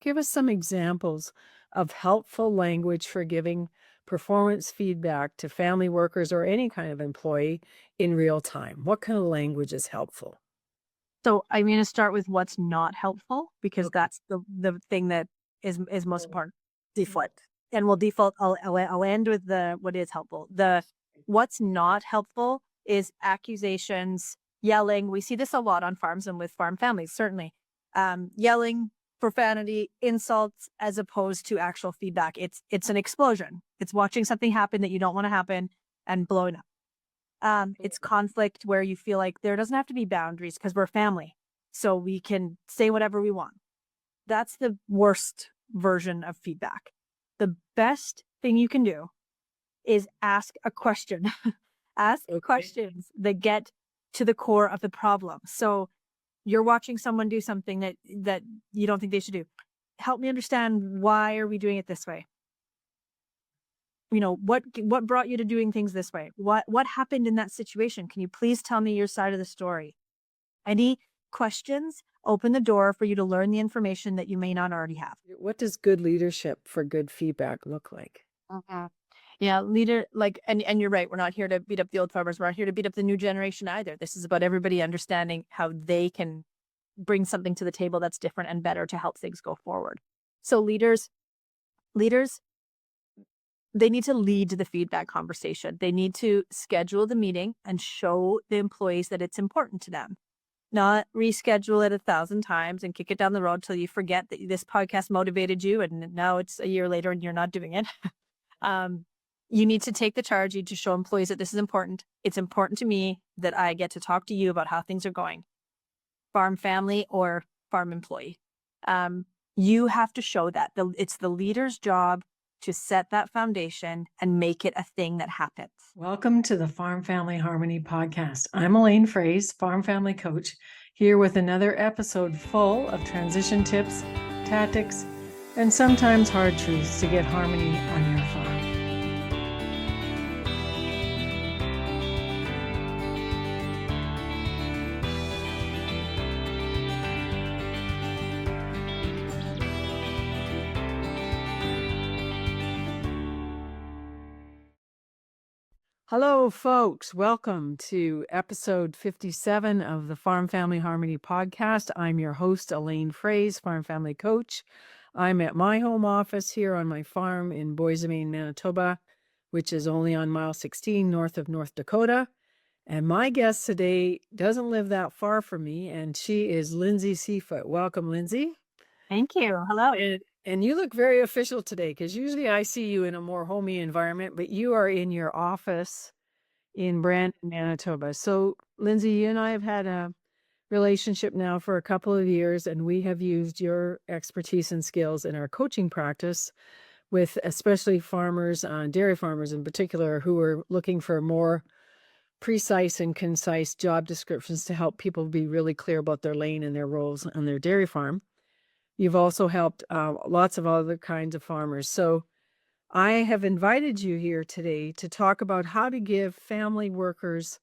Give us some examples of helpful language for giving performance feedback to family workers or any kind of employee in real time. What kind of language is helpful? So I'm going to start with what's not helpful because Okay. that's the thing that is most important. Default, and we'll default. I'll end with the what is helpful. The what's not helpful is accusations, yelling. We see this a lot on farms and with farm families, certainly. Yelling, profanity, insults, as opposed to actual feedback. It's an explosion. It's watching something happen that you don't want to happen and blowing up. It's conflict where you feel like there doesn't have to be boundaries because we're family. So we can say whatever we want. That's the worst version of feedback. The best thing you can do is ask a question. Ask Okay. questions that get to the core of the problem. So you're watching someone do something that you don't think they should do. Help me understand, why are we doing it this way? What brought you to doing things this way? What happened in that situation? Can you please tell me your side of the story? Any questions open the door for you to learn the information that you may not already have. What does good leadership for good feedback look like? Mhm. Yeah, leader, and you're right. We're not here to beat up the old farmers. We're not here to beat up the new generation either. This is about everybody understanding how they can bring something to the table that's different and better to help things go forward. So leaders, they need to lead the feedback conversation. They need to schedule the meeting and show the employees that it's important to them. Not reschedule it 1,000 times and kick it down the road till you forget that this podcast motivated you and now it's a year later and you're not doing it. Um, you need to take the charge. You need to show employees that this is important. It's important to me that I get to talk to you about how things are going, farm family or farm employee. You have to show that. It's the leader's job to set that foundation and make it a thing that happens. Welcome to the Farm Family Harmony podcast. I'm Elaine Fraze, Farm Family Coach, here with another episode full of transition tips, tactics, and sometimes hard truths to get harmony on your farm. Hello, folks. Welcome to episode 57 of the Farm Family Harmony podcast. I'm your host, Elaine Fraze, Farm Family Coach. I'm at my home office here on my farm in Boise, Manitoba, which is only on mile 16 north of North Dakota. And my guest today doesn't live that far from me, and she is Lyndsay Seafoot. Welcome, Lindsay. Thank you. Hello. And you look very official today because usually I see you in a more homey environment, but you are in your office in Brandon, Manitoba. So, Lindsay, you and I have had a relationship now for a couple of years, and we have used your expertise and skills in our coaching practice with especially farmers, dairy farmers in particular, who are looking for more precise and concise job descriptions to help people be really clear about their lane and their roles on their dairy farm. You've also helped lots of other kinds of farmers. So I have invited you here today to talk about how to give family workers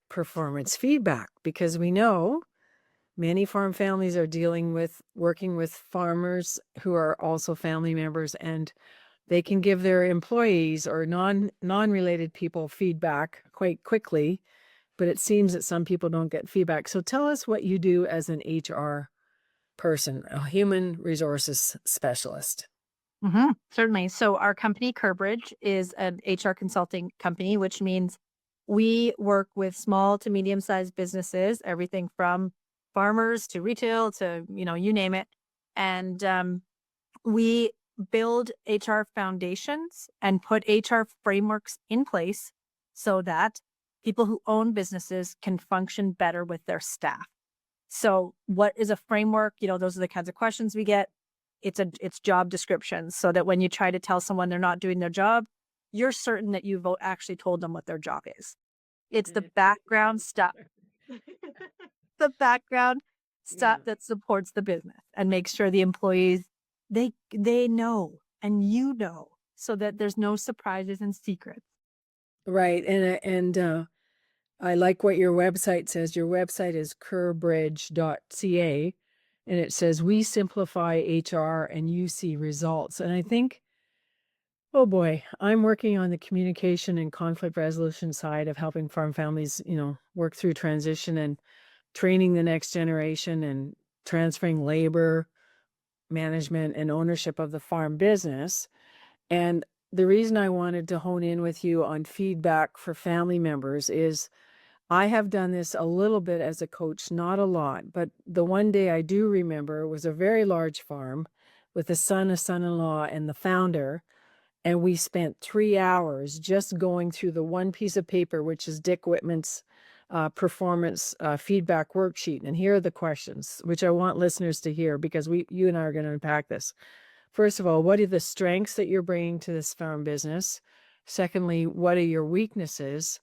performance feedback, because we know many farm families are working with farmers who are also family members, and they can give their employees or non-related people feedback quite quickly, but it seems that some people don't get feedback. So tell us what you do as an HR person, a human resources specialist. Certainly. So our company, Curbridge, is an HR consulting company, which means we work with small to medium-sized businesses, everything from farmers to retail to, you name it. And we build HR foundations and put HR frameworks in place so that people who own businesses can function better with their staff. So what is a framework? Those are the kinds of questions we get. It's job descriptions, so that when you try to tell someone they're not doing their job, you're certain that you've actually told them what their job is. It's the background stuff, the background Yeah. stuff that supports the business and makes sure the employees, they know and so that there's no surprises and secrets. Right. And I like what your website says. Your website is curbridge.ca, and it says, "We simplify HR and you see results." And I think, oh boy, I'm working on the communication and conflict resolution side of helping farm families, work through transition and training the next generation and transferring labor, management, and ownership of the farm business. And the reason I wanted to hone in with you on feedback for family members is I have done this a little bit as a coach, not a lot, but the one day I do remember was a very large farm with a son, a son-in-law, and the founder. And we spent 3 hours just going through the one piece of paper, which is Dick Whitman's performance feedback worksheet. And here are the questions, which I want listeners to hear because you and I are going to unpack this. First of all, what are the strengths that you're bringing to this farm business? Secondly, what are your weaknesses?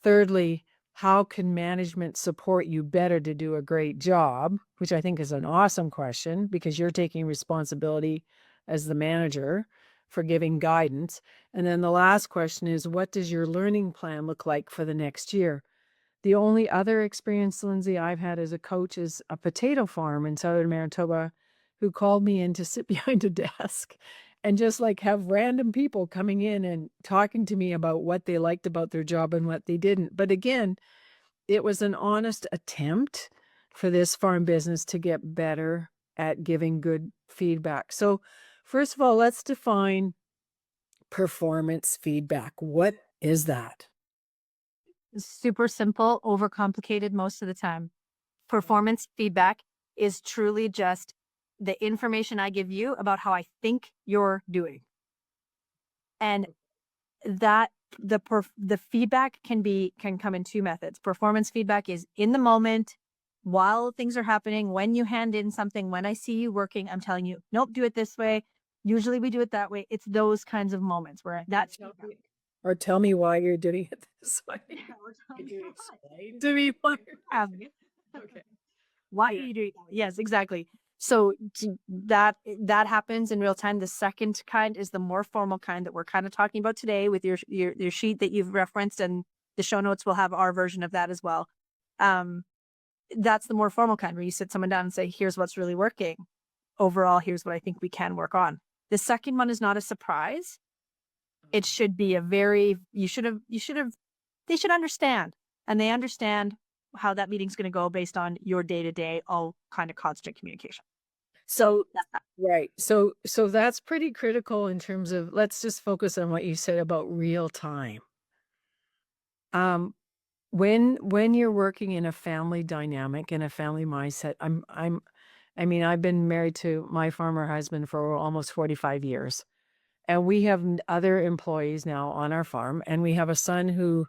Thirdly, how can management support you better to do a great job? Which I think is an awesome question because you're taking responsibility as the manager for giving guidance. And then the last question is, what does your learning plan look like for the next year? The only other experience, Lindsay, I've had as a coach is a potato farm in southern Manitoba who called me in to sit behind a desk and just like have random people coming in and talking to me about what they liked about their job and what they didn't. But again, it was an honest attempt for this farm business to get better at giving good feedback. So, first of all, let's define performance feedback. What is that? Super simple, overcomplicated most of the time. Performance feedback is truly just the information I give you about how I think you're doing. And that the feedback can come in two methods. Performance feedback is in the moment while things are happening, when you hand in something, when I see you working, I'm telling you, nope, do it this way. Usually we do it that way. It's those kinds of moments where that's Or tell me why you're doing it this way. Could you explain to me why okay. Why are you doing that? Yes, exactly. So that happens in real time. The second kind is the more formal kind that we're kind of talking about today with your sheet that you've referenced, and the show notes will have our version of that as well. That's the more formal kind where you sit someone down and say, here's what's really working. Overall, here's what I think we can work on. The second one is not a surprise. It should be they should understand, and they understand how that meeting's going to go based on your day-to-day, all kind of constant communication. So, right. So that's pretty critical in terms of let's just focus on what you said about real time. When you're working in a family dynamic, in a family mindset, I've been married to my farmer husband for almost 45 years. And we have other employees now on our farm, and we have a son who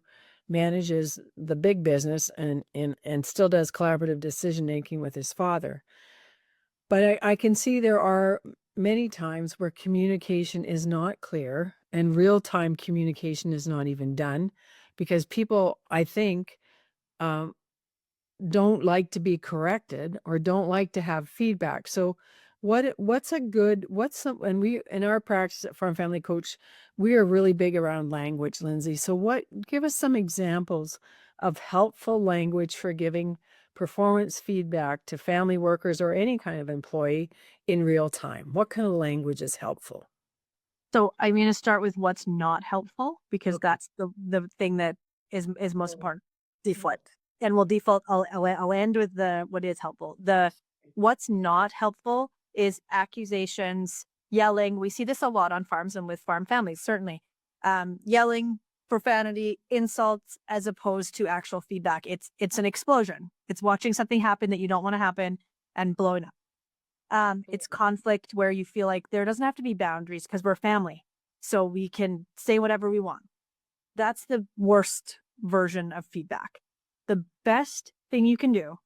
manages the big business and still does collaborative decision making with his father. But I can see there are many times where communication is not clear and real time communication is not even done because people, I think, um, don't like to be corrected or don't like to have feedback. So what's some and we in our practice at Farm Family Coach, we are really big around language, Lindsay. So give us some examples of helpful language for giving performance feedback to family workers or any kind of employee in real time. What kind of language is helpful? So I'm going to start with what's not helpful because that's the thing that is most important. Default, and we'll default. I'll end with the what is helpful. The what's not helpful is accusations, yelling. We see this a lot on farms and with farm families, certainly. Yelling, profanity, insults, as opposed to actual feedback. It's an explosion. It's watching something happen that you don't want to happen and blowing up. It's conflict where you feel like there doesn't have to be boundaries because we're family. So we can say whatever we want. That's the worst version of feedback. The best thing you can do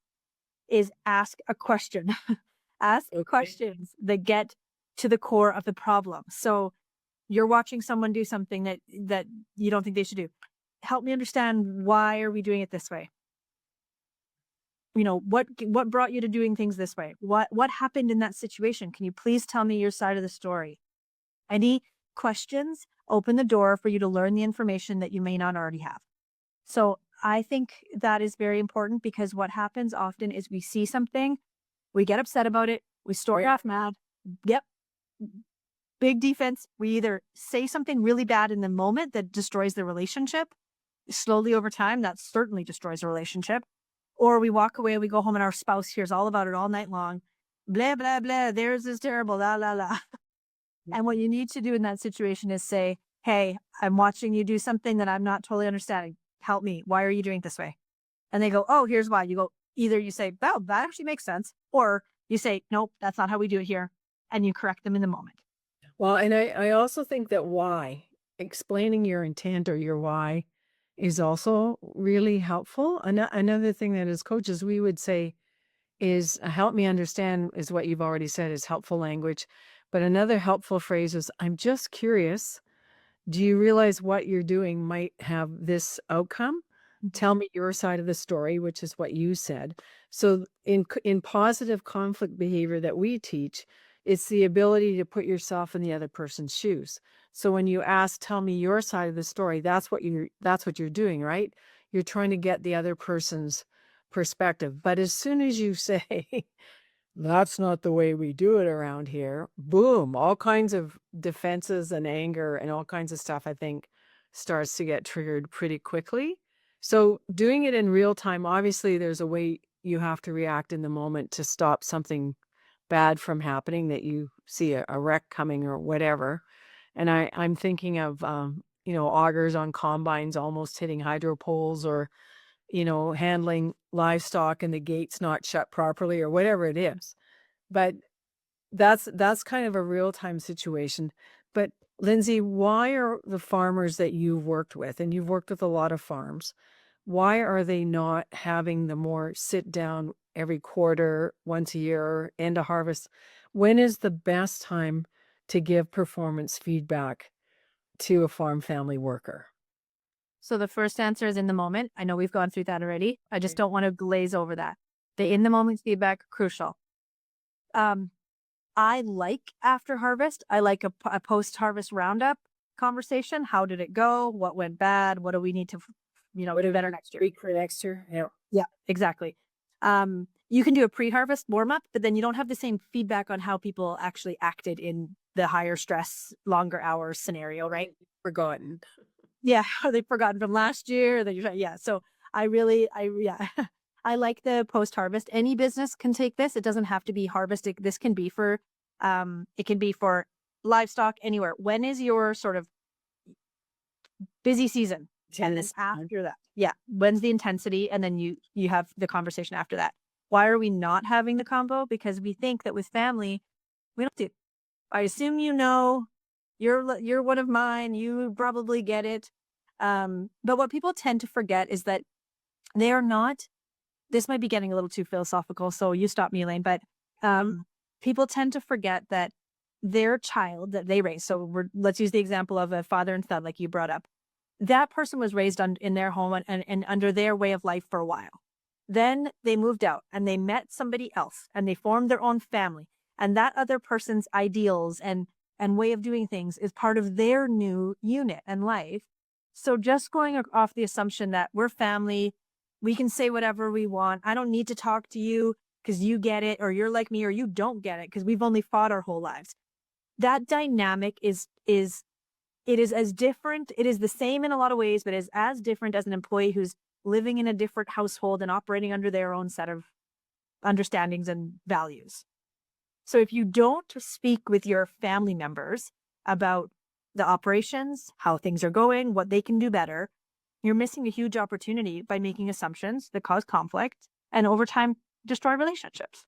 is ask a question. Ask questions that get to the core of the problem. So you're watching someone do something that you don't think they should do. Help me understand, why are we doing it this way? What brought you to doing things this way? What happened in that situation? Can you please tell me your side of the story? Any questions open the door for you to learn the information that you may not already have. So I think that is very important because what happens often is we see something We get upset about it. We storm off mad. Yep. Big defense. We either say something really bad in the moment that destroys the relationship. Slowly over time, that certainly destroys a relationship. Or we walk away, we go home, and our spouse hears all about it all night long. Blah, blah, blah. Theirs is terrible. La, la, la. And what you need to do in that situation is say, hey, I'm watching you do something that I'm not totally understanding. Help me. Why are you doing it this way? And they go, oh, here's why. You go, either you say, oh, that actually makes sense. Or you say, nope, that's not how we do it here. And you correct them in the moment. Well, and I also think that why, explaining your intent or your why is also really helpful. Another thing that as coaches we would say is help me understand is what you've already said is helpful language. But another helpful phrase is I'm just curious. Do you realize what you're doing might have this outcome? Tell me your side of the story, which is what you said. So in positive conflict behavior that we teach, it's the ability to put yourself in the other person's shoes. So when you ask, tell me your side of the story, that's what you're doing, right? You're trying to get the other person's perspective. But as soon as you say, that's not the way we do it around here. Boom, all kinds of defenses and anger and all kinds of stuff, I think, starts to get triggered pretty quickly. So doing it in real time, obviously, there's a way you have to react in the moment to stop something bad from happening, that you see a wreck coming or whatever. And I'm thinking of, augers on combines almost hitting hydro poles, or handling livestock and the gates not shut properly or whatever it is. But that's kind of a real-time situation. But Lindsay, why are the farmers that you've worked with, and you've worked with a lot of farms, why are they not having the more sit down every quarter, once a year, end of harvest? When is the best time to give performance feedback to a farm family worker? So the first answer is in the moment. I know we've gone through that already. I just Right. don't want to glaze over that. The in the moment feedback, crucial. I like after harvest. I like a post harvest roundup conversation. How did it go? What went bad? What do we need to, What do if better next year? tweak for next year? Yeah. Yeah, exactly. You can do a pre-harvest warm up, but then you don't have the same feedback on how people actually acted in the higher stress, longer hours scenario, right? Forgotten. Yeah, are they forgotten from last year? That you're yeah. So yeah, I like the post harvest. Any business can take this. It doesn't have to be harvest. This can be for, it can be for livestock anywhere. When is your sort of busy season? And then after that, yeah, when's the intensity? And then you have the conversation after that. Why are we not having the combo? Because we think that with family, we don't do. I assume you're one of mine. You probably get it. But what people tend to forget is that they are not. This might be getting a little too philosophical, so you stop me, Elaine. But people tend to forget that their child that they raise. So let's use the example of a father and son, like you brought up. That person was raised in their home and under their way of life for a while. Then they moved out and they met somebody else and they formed their own family. And that other person's ideals and way of doing things is part of their new unit and life. So just going off the assumption that we're family, we can say whatever we want. I don't need to talk to you because you get it, or you're like me, or you don't get it because we've only fought our whole lives. That dynamic it is as different. It is the same in a lot of ways, but is as different as an employee who's living in a different household and operating under their own set of understandings and values. So if you don't speak with your family members about the operations, how things are going, what they can do better, you're missing a huge opportunity by making assumptions that cause conflict and over time destroy relationships.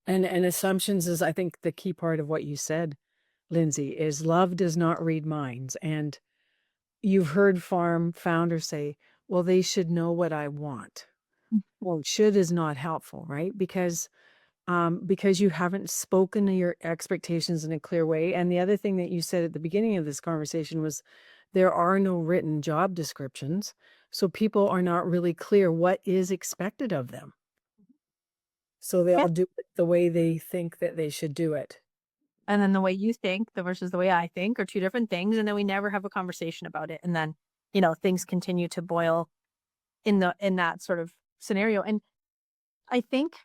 And assumptions is, I think, the key part of what you said, Lindsay, is love does not read minds. And you've heard farm founders say, well, they should know what I want. Well, should is not helpful, right? Because you haven't spoken to your expectations in a clear way. And the other thing that you said at the beginning of this conversation was there are no written job descriptions. So people are not really clear what is expected of them. So they Yeah. all do it the way they think that they should do it. And then the way you think versus the way I think are two different things. And then we never have a conversation about it. And then, things continue to boil in that sort of scenario. And I think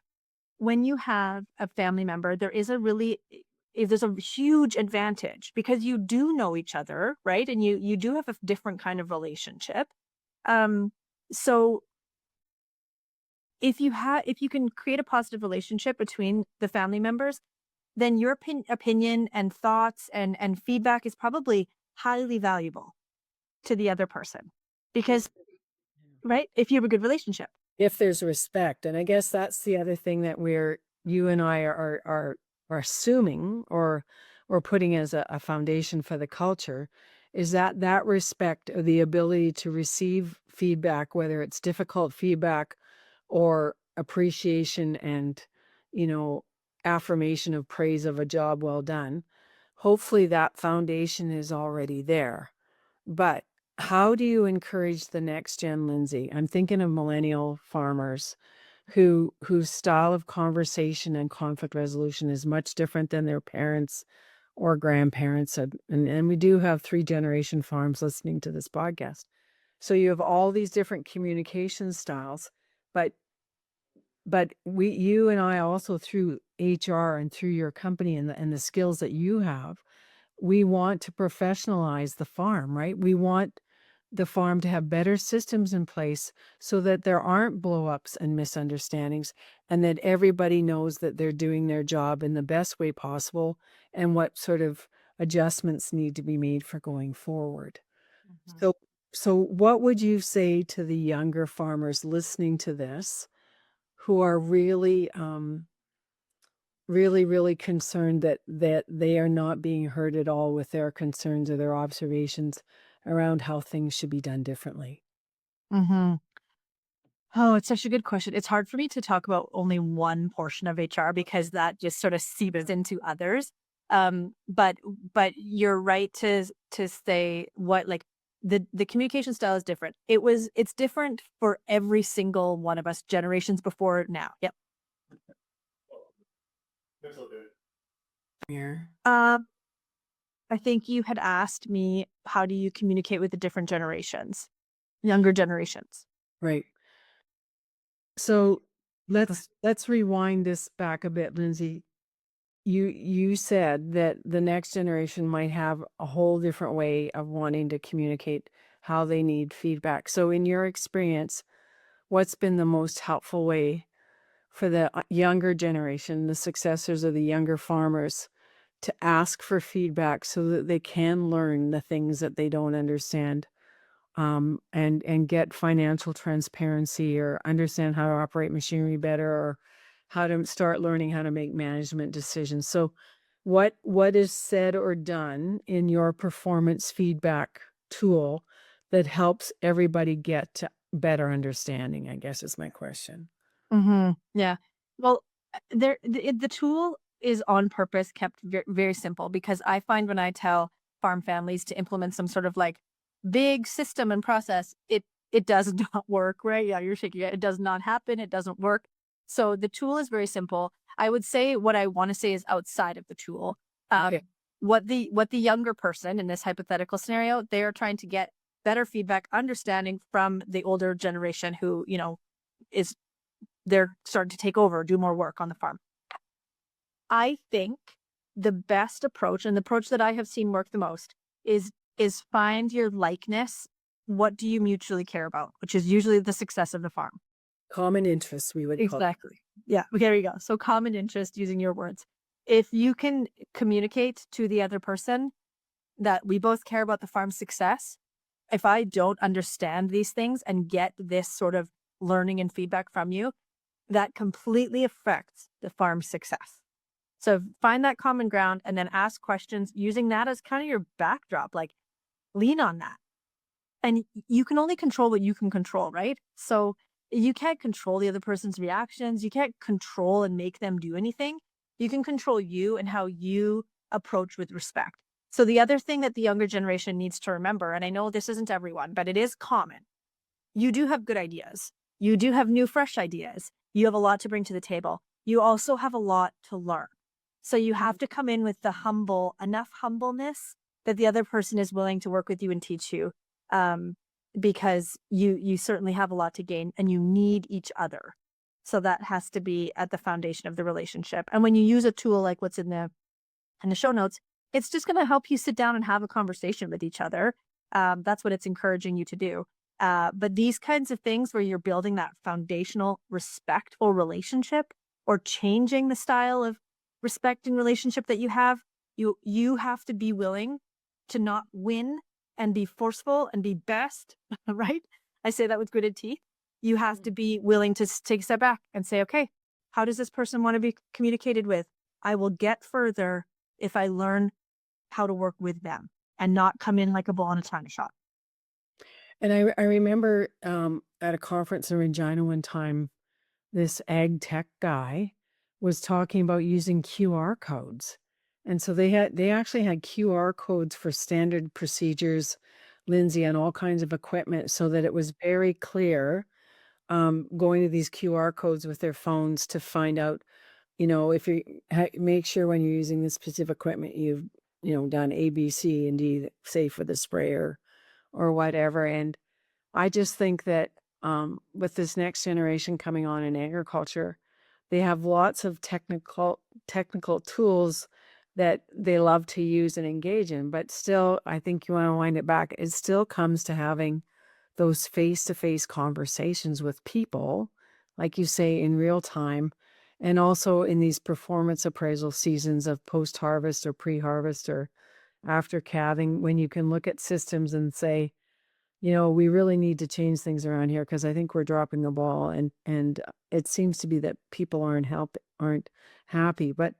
when you have a family member, there's a huge advantage because you do know each other, right? And you do have a different kind of relationship. Um, so if you can create a positive relationship between the family members, then your opinion and thoughts and feedback is probably highly valuable to the other person because, right? If you have a good relationship. If there's respect, and I guess that's the other thing that you and I are assuming or putting as a foundation for the culture, is that that respect or the ability to receive feedback, whether it's difficult feedback or appreciation and, you know, affirmation of praise of a job well done. Hopefully that foundation is already there. But how do you encourage the next gen, Lindsay? I'm thinking of millennial farmers whose style of conversation and conflict resolution is much different than their parents or grandparents. And we do have 3 generation farms listening to this podcast. So you have all these different communication styles, but you and I also through HR and through your company and the skills that you have, we want to professionalize the farm, right? We want the farm to have better systems in place so that there aren't blowups and misunderstandings and that everybody knows that they're doing their job in the best way possible and what sort of adjustments need to be made for going forward. Mhm. So what would you say to the younger farmers listening to this who are really concerned that they are not being heard at all with their concerns or their observations around how things should be done differently? Mhm. Oh, it's such a good question. It's hard for me to talk about only one portion of HR because that just sort of seeps into others. But you're right to say what like the communication style is different. It's different for every single one of us generations before now. Yep. Here. Um, I think you had asked me how do you communicate with the different generations, younger generations. Right. So let's rewind this back a bit, Lindsay. You said that the next generation might have a whole different way of wanting to communicate how they need feedback. So in your experience, what's been the most helpful way for the younger generation, the successors of the younger farmers, to ask for feedback so that they can learn the things that they don't understand, and get financial transparency or understand how to operate machinery better or how to start learning how to make management decisions. So what is said or done in your performance feedback tool that helps everybody get to better understanding, I guess is my question. Yeah. Well, the tool is on purpose kept very simple because I find when I tell farm families to implement some sort of like big system and process, it does not work, right? Yeah, you're shaking it. It does not happen. It doesn't work. So the tool is very simple. I would say what I want to say is outside of the tool. Okay. What the younger person in this hypothetical scenario, they are trying to get better feedback, understanding from the older generation who, is they're starting to take over, do more work on the farm. I think the best approach and the approach that I have seen work the most is find your likeness. What do you mutually care about? Which is usually the success of the farm. Common interests, we would call. Exactly. Yeah. There you go. So common interest using your words. If you can communicate to the other person that we both care about the farm's success, if I don't understand these things and get this sort of learning and feedback from you, that completely affects the farm's success. So find that common ground and then ask questions using that as kind of your backdrop, like lean on that. And you can only control what you can control, right? So you can't control the other person's reactions. You can't control and make them do anything. You can control you and how you approach with respect. So the other thing that the younger generation needs to remember, and I know this isn't everyone, but it is common. You do have good ideas. You do have new, fresh ideas. You have a lot to bring to the table. You also have a lot to learn. So you have to come in with enough humbleness that the other person is willing to work with you and teach you, because you certainly have a lot to gain and you need each other. So that has to be at the foundation of the relationship. And when you use a tool like what's in the show notes, it's just going to help you sit down and have a conversation with each other. That's what it's encouraging you to do. But these kinds of things where you're building that foundational, respectful relationship or changing the style of respecting relationship that you have to be willing to not win and be forceful and be best, right? I say that with gritted teeth. You have to be willing to take a step back and say, okay, how does this person want to be communicated with? I will get further if I learn how to work with them and not come in like a bull in a china shop. And I remember, at a conference in Regina one time, this ag tech guy was talking about using QR codes. And so they actually had QR codes for standard procedures, Lindsay, and all kinds of equipment so that it was very clear, going to these QR codes with their phones to find out, if you make sure when you're using this piece of equipment, you've, done A, B, C, and D, say for the sprayer or whatever. And I just think that, with this next generation coming on in agriculture, they have lots of technical tools that they love to use and engage in. But still, I think you want to wind it back. It still comes to having those face-to-face conversations with people, like you say, in real time, and also in these performance appraisal seasons of post-harvest or pre-harvest or after calving, when you can look at systems and say, we really need to change things around here because I think we're dropping the ball, and it seems to be that people aren't happy. But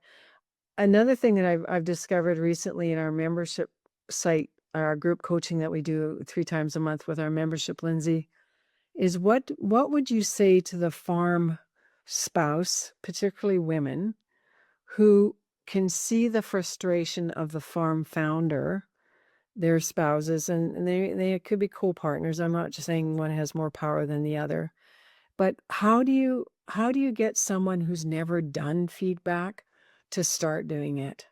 another thing that I've discovered recently in our membership site, our group coaching that we do 3 times a month with our membership, Lindsay, is what would you say to the farm spouse, particularly women, who can see the frustration of the farm founder, their spouses, and they could be co-partners. I'm not just saying one has more power than the other. But how do you get someone who's never done feedback to start doing it?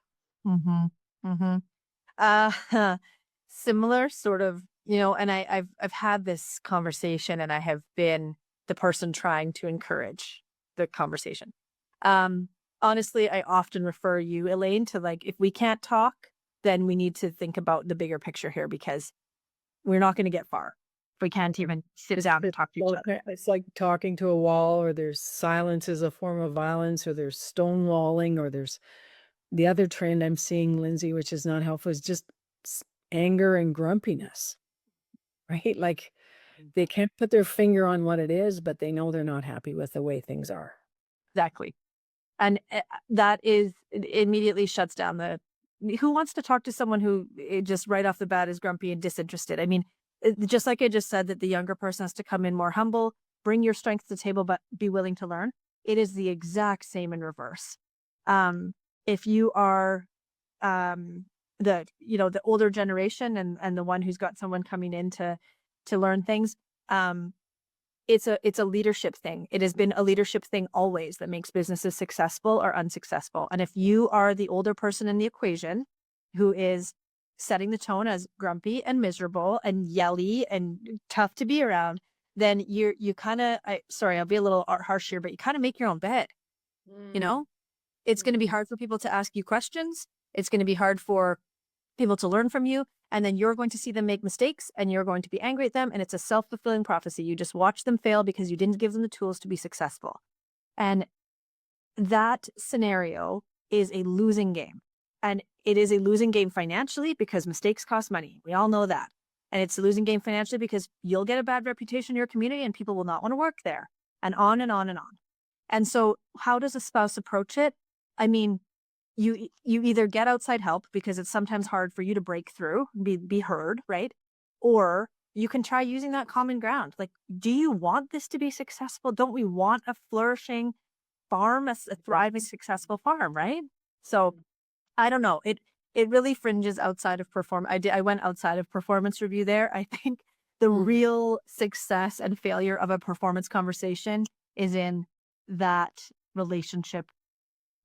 Mm-hmm. Mm-hmm. Uh, Similar sort of, and I've had this conversation and I have been the person trying to encourage the conversation. Um, Honestly, I often refer you, Elaine, to like, if we can't talk, then we need to think about the bigger picture here because we're not going to get far. If we can't even sit down and talk to each other. It's like talking to a wall, or there's silence as a form of violence, or there's stonewalling, or there's the other trend I'm seeing, Lindsay, which is not helpful, is just anger and grumpiness, right? Like they can't put their finger on what it is, but they know they're not happy with the way things are. Exactly. And that is it immediately shuts down who wants to talk to someone who just right off the bat is grumpy and disinterested? I mean, just like I just said that the younger person has to come in more humble, bring your strength to the table, but be willing to learn. It is the exact same in reverse. If you are the older generation and the one who's got someone coming in to learn things, um, it's a leadership thing. It has been a leadership thing always that makes businesses successful or unsuccessful. And if you are the older person in the equation who is setting the tone as grumpy and miserable and yelly and tough to be around, then you kind of sorry, I'll be a little harsh here, but you kind of make your own bed, you Mm, know? It's going to be mhm. hard for people to ask you questions. It's going to be hard for people to learn from you. And then you're going to see them make mistakes and you're going to be angry at them. And it's a self-fulfilling prophecy. You just watch them fail because you didn't give them the tools to be successful. And that scenario is a losing game. And it is a losing game financially because mistakes cost money. We all know that. And it's a losing game financially because you'll get a bad reputation in your community and people will not want to work there, and on and on and on. And so how does a spouse approach it? I mean, you either get outside help because it's sometimes hard for you to break through, be heard, right? Or you can try using that common ground. Like, do you want this to be successful? Don't we want a flourishing farm, a thriving, successful farm, right? So I don't know. It really fringes outside of I went outside of performance review there. I think the Mm. real success and failure of a performance conversation is in that relationship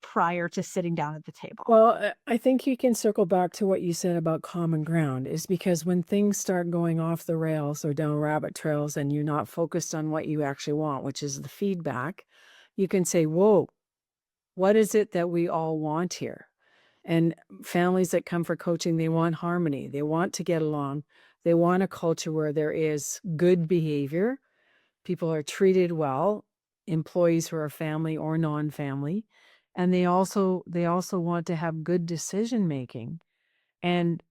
prior to sitting down at the table. Well, I think you can circle back to what you said about common ground, is because when things start going off the rails or down rabbit trails and you're not focused on what you actually want, which is the feedback, you can say, whoa, what is it that we all want here? And families that come for coaching, they want harmony. They want to get along. They want a culture where there is good behavior. People are treated well, employees who are family or non-family. And they also want to have good decision making. And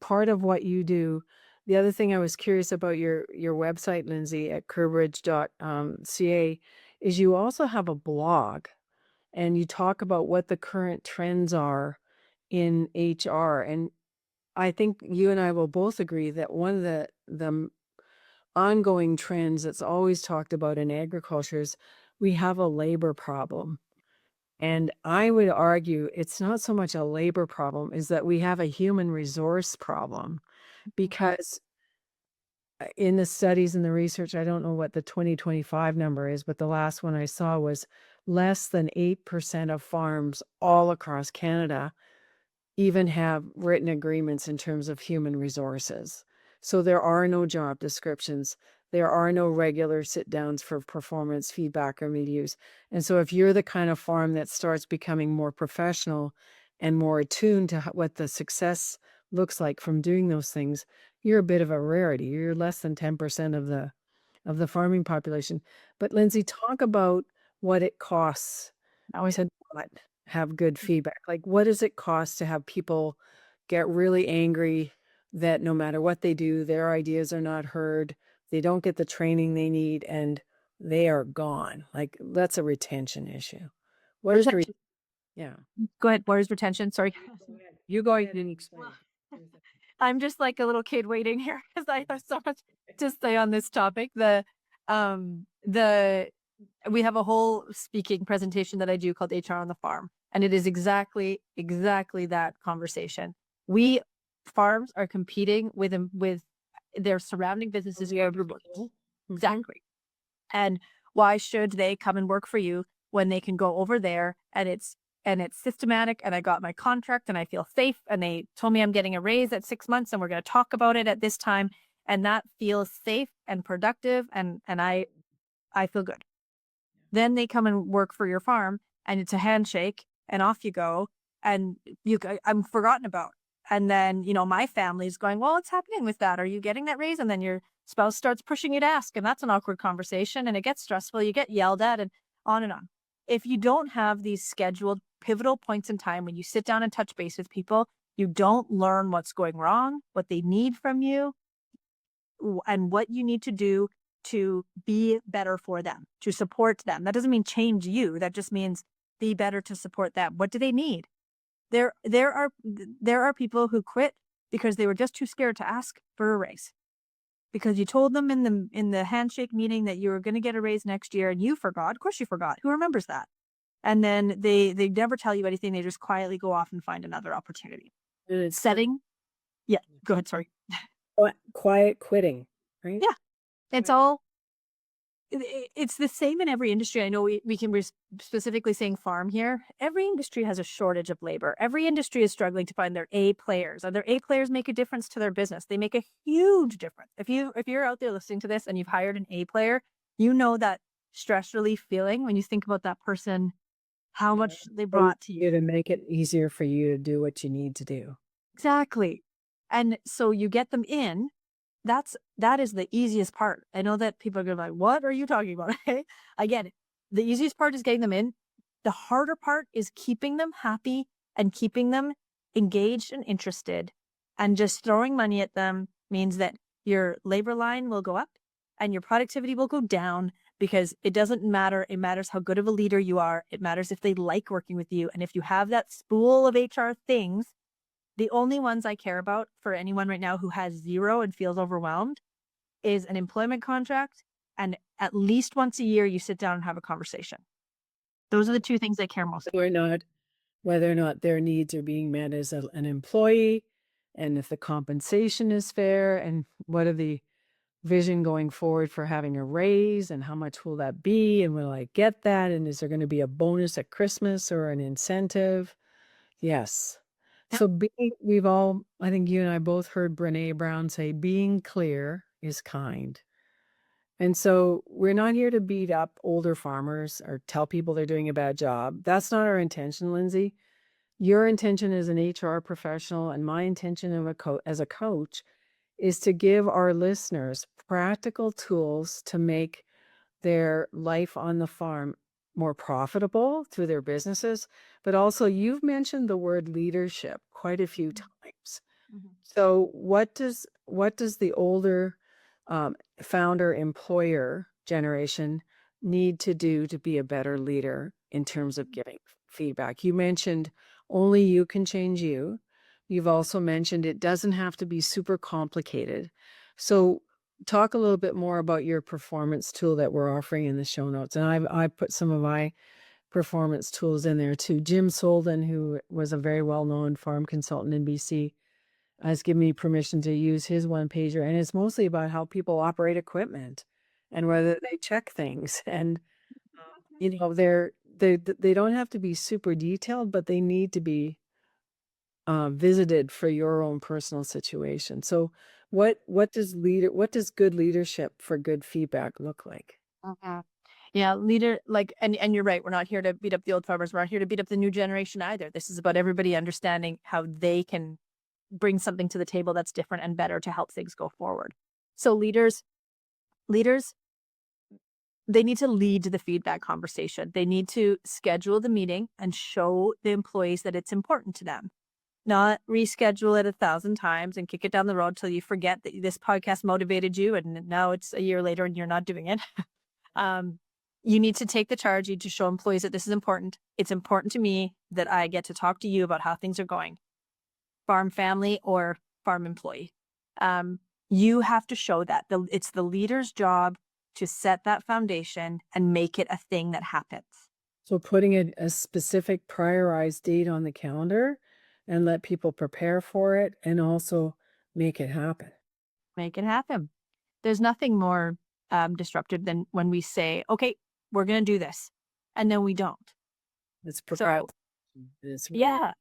part of what you do, the other thing I was curious about your website, Lindsay, at curbridge.ca, is you also have a blog and you talk about what the current trends are in HR. And I think you and I will both agree that one of the ongoing trends that's always talked about in agriculture is we have a labor problem. And I would argue it's not so much a labor problem, is that we have a human resource problem because in the studies and the research, I don't know what the 2025 number is, but the last one I saw was less than 8% of farms all across Canada even have written agreements in terms of human resources. So there are no job descriptions. There are no regular sit downs for performance feedback or reviews. And so if you're the kind of farm that starts becoming more professional and more attuned to what the success looks like from doing those things, you're a bit of a rarity. You're less than 10% of the farming population. But Lindsay, talk about what it costs to not have good feedback. Like, what does it cost to have people get really angry that no matter what they do, their ideas are not heard, they don't get the training they need, and they are gone? Like, that's a retention issue. What is Retention. yeah. Go ahead. Where's retention? Sorry. You go ahead and explain. I'm just like a little kid waiting here because I have so much to say on this topic. The we have a whole speaking presentation that I do called HR on the Farm, and it is exactly that conversation. We farms are competing with their surrounding businesses. Exactly. And why should they come and work for you when they can go over there and it's systematic and I got my contract and I feel safe and they told me I'm getting a raise at 6 months and we're going to talk about it at this time and that feels safe and productive and I feel good. Then they come and work for your farm and it's a handshake and off you go and I'm forgotten about. And then, my family's going, well, what's happening with that? Are you getting that raise? And then your spouse starts pushing you to ask. And that's an awkward conversation and it gets stressful. You get yelled at and on and on. If you don't have these scheduled pivotal points in time when you sit down and touch base with people, you don't learn what's going wrong, what they need from you, and what you need to do to be better for them, to support them. That doesn't mean change you. That just means be better to support them. What do they need? There are people who quit because they were just too scared to ask for a raise. Because you told them in the handshake meeting that you were going to get a raise next year and you forgot. Of course you forgot. Who remembers that? And then they never tell you anything. They just quietly go off and find another opportunity. And it's Setting. Yeah. Go ahead. Sorry. quiet quitting, right? Yeah. It's all it's the same in every industry. I know we can be specifically saying farm here. Every industry has a shortage of labor. Every industry is struggling to find their A players. And their A players make a difference to their business. They make a huge difference. If you're out there listening to this and you've hired an A player, you know that stress relief feeling when you think about that person, how much they brought to you. To make it easier for you to do what you need to do. Exactly. And so you get them in. That is the easiest part. I know that people are gonna be like, "What are you talking about?" I get it. The easiest part is getting them in. The harder part is keeping them happy and keeping them engaged and interested. And just throwing money at them means that your labor line will go up and your productivity will go down because it doesn't matter. It matters how good of a leader you are. It matters if they like working with you. And if you have that spool of HR things, the only ones I care about for anyone right now who has zero and feels overwhelmed is an employment contract. And at least once a year, you sit down and have a conversation. Those are the two things I care most about. Whether or not their needs are being met as an employee, and if the compensation is fair, and what are the vision going forward for having a raise, and how much will that be, and will I get that, and is there going to be a bonus at Christmas or an incentive? Yes. So I think you and I both heard Brene Brown say, being clear is kind. And so we're not here to beat up older farmers or tell people they're doing a bad job. That's not our intention, Lindsay. Your intention as an HR professional and my intention of as a coach is to give our listeners practical tools to make their life on the farm more profitable through their businesses. But also, you've mentioned the word leadership quite a few times. Mhm. So what does the older founder employer generation need to do to be a better leader in terms of giving feedback? You mentioned only you can change you. You've also mentioned it doesn't have to be super complicated. So talk a little bit more about your performance tool that we're offering in the show notes. And I put some of my performance tools in there too. Jim Solden, who was a very well-known farm consultant in BC, has given me permission to use his one pager, and it's mostly about how people operate equipment and whether they check things. And they don't have to be super detailed, but they need to be visited for your own personal situation. So what does good leadership for good feedback look like? Mhm. Yeah, leader like and you're right, we're not here to beat up the old farmers, we're not here to beat up the new generation either. This is about everybody understanding how they can bring something to the table that's different and better to help things go forward. So leaders, they need to lead the feedback conversation. They need to schedule the meeting and show the employees that it's important to them. Not reschedule it 1,000 times and kick it down the road till you forget that this podcast motivated you and now it's a year later and you're not doing it. Um, you need to take the charge. You need to show employees that this is important. It's important to me that I get to talk to you about how things are going, farm family or farm employee. Um, you have to show that. It's the leader's job to set that foundation and make it a thing that happens. So putting a specific priorized date on the calendar and let people prepare for it and also make it happen. Make it happen. There's nothing more disruptive than when we say, okay, we're going to do this. And then we don't. It's So, procrastination. It's yeah,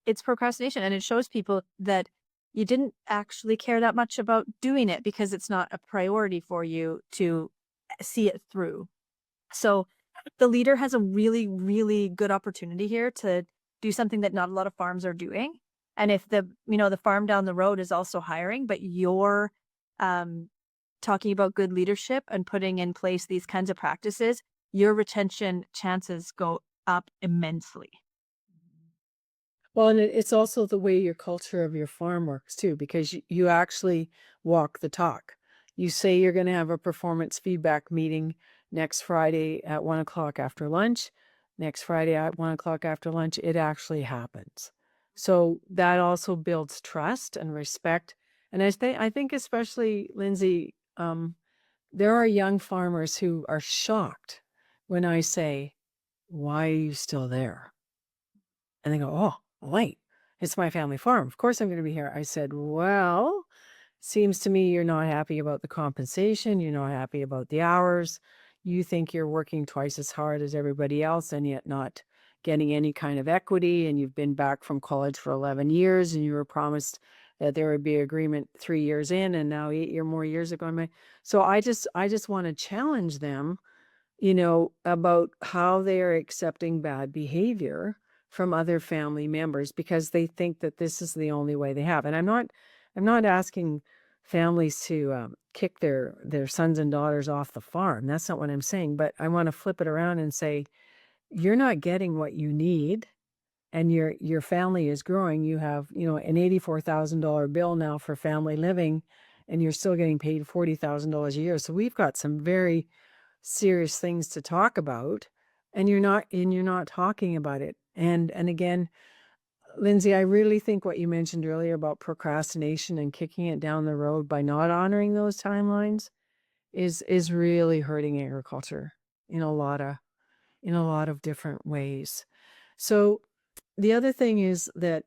it's procrastination. And it shows people that you didn't actually care that much about doing it because it's not a priority for you to see it through. So the leader has a really, really good opportunity here to do something that not a lot of farms are doing. And if the farm down the road is also hiring, but you're um, talking about good leadership and putting in place these kinds of practices, your retention chances go up immensely. Well, and it's also the way your culture of your farm works too, because you actually walk the talk. You say you're going to have a performance feedback meeting next Friday at 1 o'clock after lunch. Next Friday at 1 o'clock after lunch, it actually happens. So that also builds trust and respect. And I think especially Lindsay, there are young farmers who are shocked when I say, "Why are you still there?" And they go, "Oh, wait, it's my family farm. Of course I'm going to be here." I said, "Well, seems to me you're not happy about the compensation. You're not happy about the hours. You think you're working twice as hard as everybody else and yet not getting any kind of equity. And you've been back from college for 11 years and you were promised that there would be agreement 3 years in and now 8 more years are going by." So I just want to challenge them, about how they are accepting bad behavior from other family members because they think that this is the only way they have. And I'm not asking families to kick their sons and daughters off the farm. That's not what I'm saying. But I want to flip it around and say, you're not getting what you need, and your family is growing. You have an $84,000 bill now for family living, and you're still getting paid $40,000 a year. So we've got some very serious things to talk about, and you're not talking about it. And again, Lindsay, I really think what you mentioned earlier about procrastination and kicking it down the road by not honoring those timelines is really hurting agriculture in a lot of different ways. So the other thing is that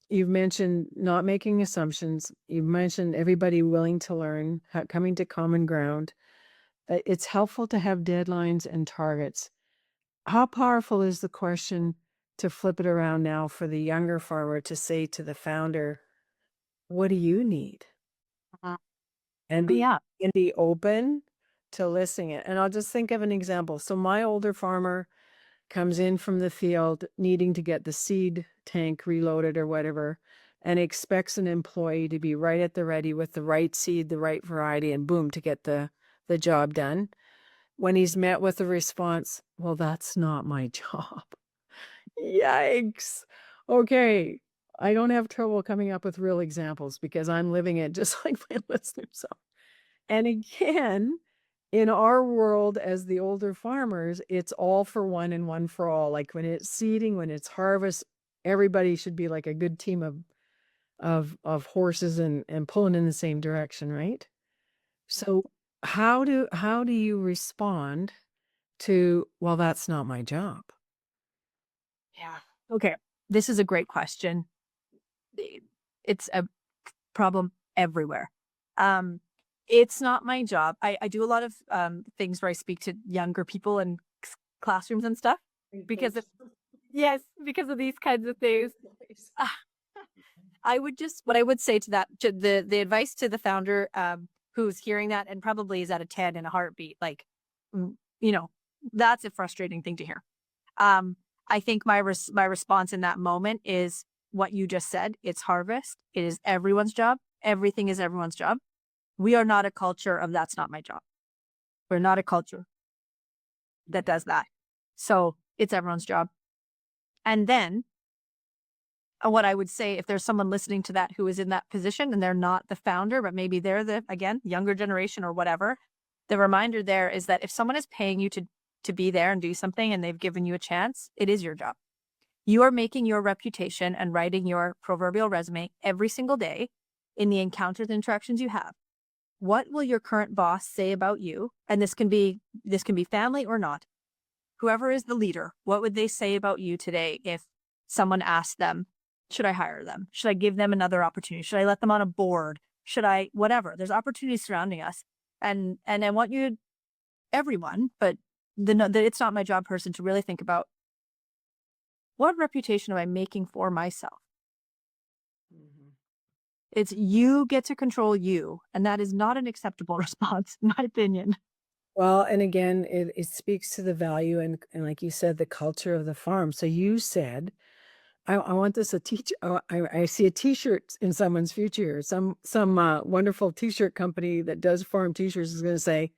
you've mentioned not making assumptions. You've mentioned everybody willing to learn, coming to common ground. It's helpful to have deadlines and targets. How powerful is the question to flip it around now for the younger farmer to say to the founder, "What do you need?" Mhm. And Oh, be yeah. and be open. to listing it. And I'll just think of an example. So my older farmer comes in from the field needing to get the seed tank reloaded or whatever, and expects an employee to be right at the ready with the right seed, the right variety, and boom, to get the job done. When he's met with a response, well, that's not my job. Yikes. Okay. I don't have trouble coming up with real examples because I'm living it just like my listeners are. And again, in our world as the older farmers, it's all for one and one for all. Like when it's seeding, when it's harvest, everybody should be like a good team of horses and pulling in the same direction, right? So how do you respond to, well, that's not my job? Yeah. Okay. This is a great question. I- It's a problem everywhere. Um, it's not my job. I do a lot of things where I speak to younger people in classrooms and stuff because of yes, because of these kinds of things. Ah, I would just what I would say to that to the advice to the founder who's hearing that and probably is at a 10 in a heartbeat, like you know, that's a frustrating thing to hear. Um, I think my response in that moment is what you just said. It's harvest. It is everyone's job. Everything is everyone's job. We are not a culture of that's not my job. We're not a culture that does that. So it's everyone's job. And then what I would say, if there's someone listening to that who is in that position and they're not the founder, but maybe they're the, again, younger generation or whatever, the reminder there is that if someone is paying you to be there and do something and they've given you a chance, it is your job. You are making your reputation and writing your proverbial resume every single day in the encounters and interactions you have. What will your current boss say about you? And this can be family or not. Whoever is the leader, what would they say about you today if someone asked them, should I hire them? Should I give them another opportunity? Should I let them on a board? Should I whatever? There's opportunities surrounding us. And I want you everyone, but the it's not my job person to really think about what reputation am I making for myself? Mhm. It's you get to control you. And that is not an acceptable response, in my opinion. Well, and again, it speaks to the value and like you said, the culture of the farm. So you said, I want this a teach. Oh, I see a T-shirt in someone's future. Some wonderful T-shirt company that does farm T-shirts is going to say,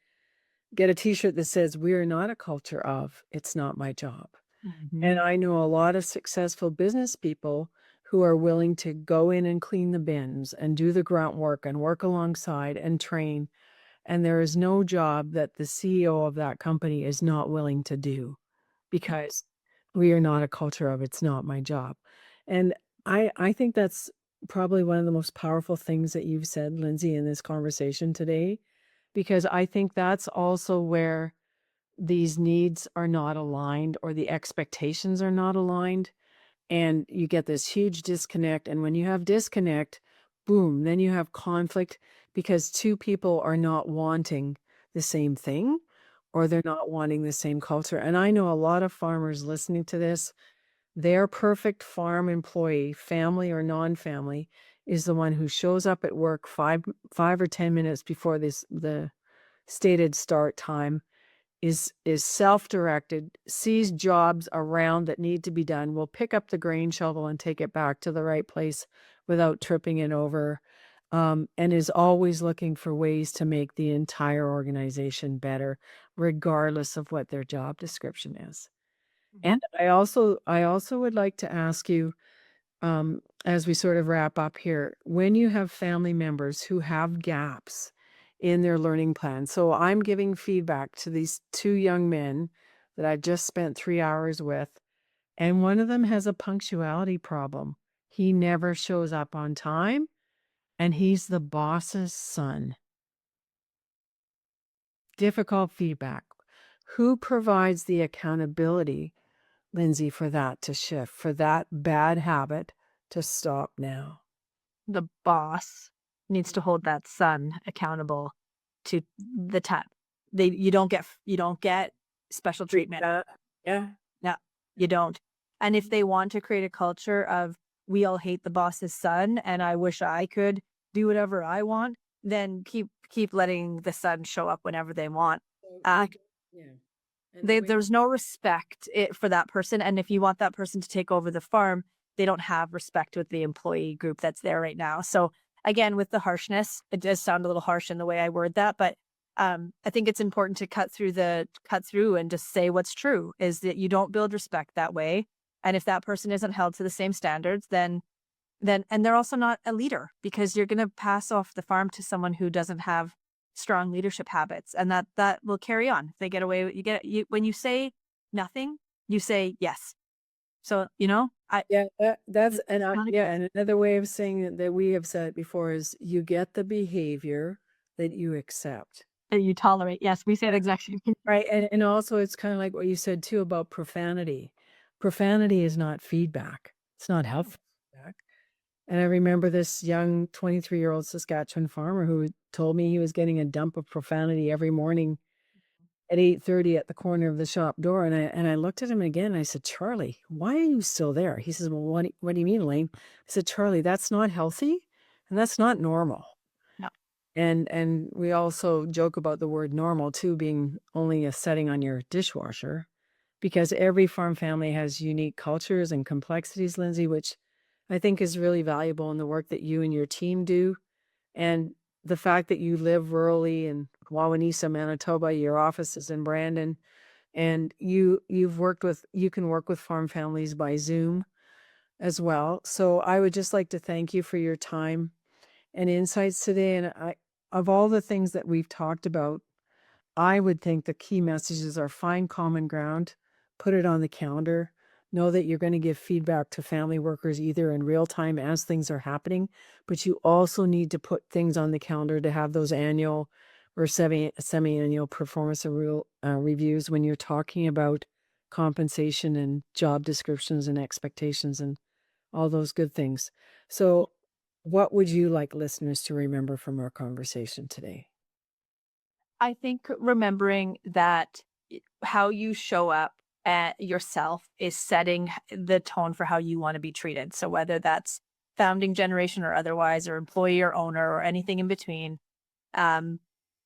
get a T-shirt that says, "We are not a culture of. It's not my job." And Mhm. I know a lot of successful business people who are willing to go in and clean the bins and do the grunt work and work alongside and train. And there is no job that the CEO of that company is not willing to do because we are not a culture of it's not my job. And I think that's probably one of the most powerful things that you've said, Lindsay, in this conversation today, because I think that's also where these needs are not aligned or the expectations are not aligned and you get this huge disconnect. And when you have disconnect, boom, then you have conflict because two people are not wanting the same thing or they're not wanting the same culture. And I know a lot of farmers listening to this, their perfect farm employee, family or non-family, is the one who shows up at work five or 10 minutes before the stated start time, is self-directed, sees jobs around that need to be done, will pick up the grain shovel and take it back to the right place without tripping it over, and is always looking for ways to make the entire organization better, regardless of what their job description is. And I also would like to ask you, as we sort of wrap up here, when you have family members who have gaps in their learning plan. So I'm giving feedback to these two young men that I just spent 3 hours with, and one of them has a punctuality problem. He never shows up on time, and he's the boss's son. Difficult feedback. Who provides the accountability, Lindsay, for that to shift, for that bad habit to stop now? The boss needs to hold that son accountable to the time. You don't get special treatment. Yeah. No, you don't. And if they want to create a culture of we all hate the boss's son and I wish I could do whatever I want, then keep letting the sun show up whenever they want. So Uh, yeah. And the way there's no respect for that person. And if you want that person to take over the farm, they don't have respect with the employee group that's there right now. So again, with the harshness, it does sound a little harsh in the way I word that, but I think it's important to cut through and just say what's true is that you don't build respect that way. And if that person isn't held to the same standards, then and they're also not a leader because you're going to pass off the farm to someone who doesn't have strong leadership habits, and that will carry on. If they get away with when you say nothing, you say yes. So, I Yeah, that's it's and not a yeah, and another way of saying it that we have said before is you get the behavior that you accept. that you tolerate. Yes, we say it exactly. Right. And also it's kind of like what you said too about profanity. Profanity is not feedback. It's not helpful feedback. And I remember this young 23-year-old Saskatchewan farmer who told me he was getting a dump of profanity every morning at 8:30 at the corner of the shop door. And I looked at him again and I said, Charlie, why are you still there? He says, well, what do you mean, Elaine? I said, Charlie, that's not healthy and that's not normal. No. And we also joke about the word normal too being only a setting on your dishwasher because every farm family has unique cultures and complexities, Lindsay, which I think is really valuable in the work that you and your team do. And the fact that you live rurally in Wawanesa, Manitoba, your office is in Brandon, and you can work with farm families by Zoom as well. So I would just like to thank you for your time and insights today. And of all the things that we've talked about, I would think the key messages are find common ground, put it on the calendar, know that you're going to give feedback to family workers either in real time as things are happening, but you also need to put things on the calendar to have those annual or semi-annual performance reviews when you're talking about compensation and job descriptions and expectations and all those good things. So what would you like listeners to remember from our conversation today? I think remembering that how you show up at yourself is setting the tone for how you want to be treated. So whether that's founding generation or otherwise, or employee or owner or anything in between, um,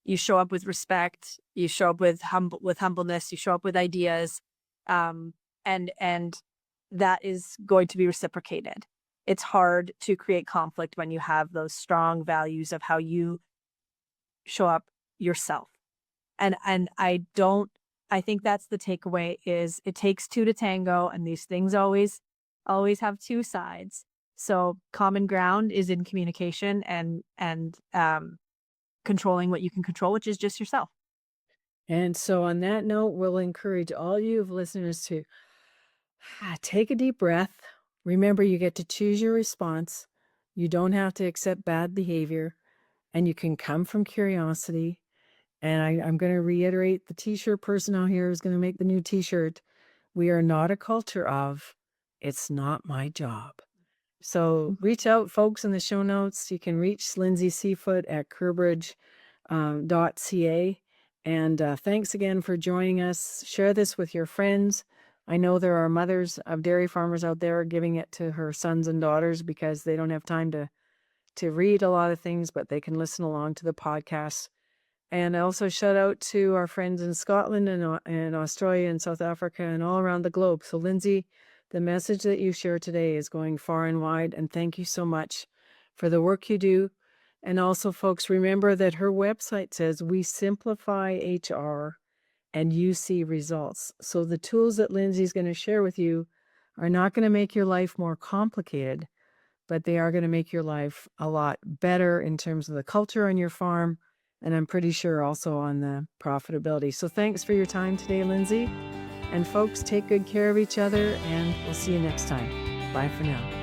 you show up with respect, you show up with humbleness, you show up with ideas, um, and that is going to be reciprocated. It's hard to create conflict when you have those strong values of how you show up yourself. And I think that's the takeaway is it takes two to tango, and these things always have two sides. So common ground is in communication and controlling what you can control, which is just yourself. And so, on that note, we'll encourage all you of listeners to take a deep breath. Remember, you get to choose your response. You don't have to accept bad behavior, and you can come from curiosity. And I'm going to reiterate the t shirt person out here is going to make the new t shirt. We are not a culture of, it's not my job. So reach out, folks, in the show notes. You can reach Lyndsay Seafoot at Curbridge .ca. And thanks again for joining us. Share this with your friends. I know there are mothers of dairy farmers out there giving it to her sons and daughters because they don't have time to read a lot of things, but they can listen along to the podcast. And also shout out to our friends in Scotland and Australia and South Africa and all around the globe. So Lindsay, the message that you share today is going far and wide. And thank you so much for the work you do. And also, folks, remember that her website says we simplify HR and you see results. So the tools that Lindsay's going to share with you are not going to make your life more complicated, but they are going to make your life a lot better in terms of the culture on your farm. And I'm pretty sure also on the profitability. So thanks for your time today, Lindsay. And folks, take good care of each other, and we'll see you next time. Bye for now.